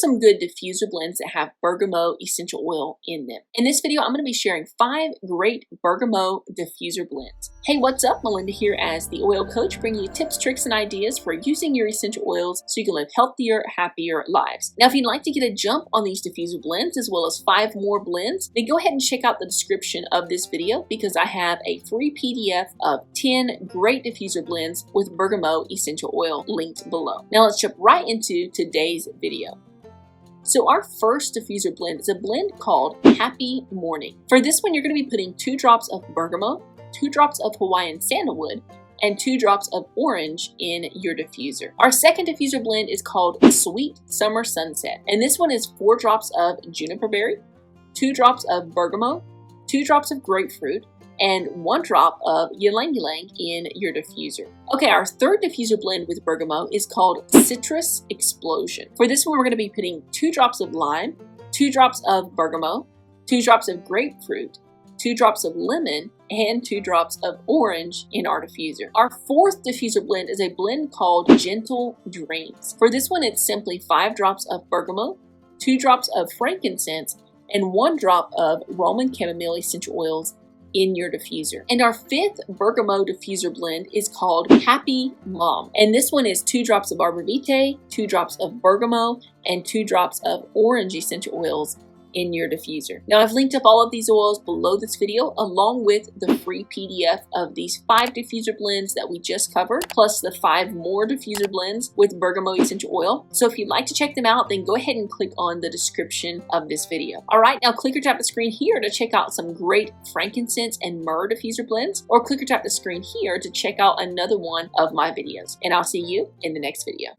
some good diffuser blends that have bergamot essential oil in them. In this video, I'm going to be sharing 5 great bergamot diffuser blends. Hey, what's up? Melinda here as the oil coach, bringing you tips, tricks, and ideas for using your essential oils so you can live healthier, happier lives. Now, if you'd like to get a jump on these diffuser blends as well as 5 more blends, then go ahead and check out the description of this video because I have a free PDF of 10 great diffuser blends with bergamot essential oil linked below. Now, let's jump right into today's video. So our first diffuser blend is a blend called Happy Morning. For this one, you're going to be putting 2 drops of bergamot, 2 drops of Hawaiian sandalwood, and 2 drops of orange in your diffuser. Our second diffuser blend is called Sweet Summer Sunset, and this one is 4 drops of juniper berry, 2 drops of bergamot, 2 drops of grapefruit, and 1 drop of ylang ylang in your diffuser. Okay, our third diffuser blend with bergamot is called Citrus Explosion. For this one, we're going to be putting 2 drops of lime, 2 drops of bergamot, 2 drops of grapefruit, 2 drops of lemon, and 2 drops of orange in our diffuser. Our fourth diffuser blend is a blend called Gentle Dreams. For this one, it's simply 5 drops of bergamot, 2 drops of frankincense, and 1 drop of Roman chamomile essential oils in your diffuser. And our fifth bergamot diffuser blend is called Happy Mom. And this one is 2 drops of arbor vitae, 2 drops of bergamot, and 2 drops of orange essential oils in your diffuser. Now, I've linked up all of these oils below this video, along with the free PDF of these 5 diffuser blends that we just covered, plus the 5 more diffuser blends with bergamot essential oil. So if you'd like to check them out, then go ahead and click on the description of this video. All right, now click or tap the screen here to check out some great frankincense and myrrh diffuser blends, or click or tap the screen here to check out another one of my videos. And I'll see you in the next video.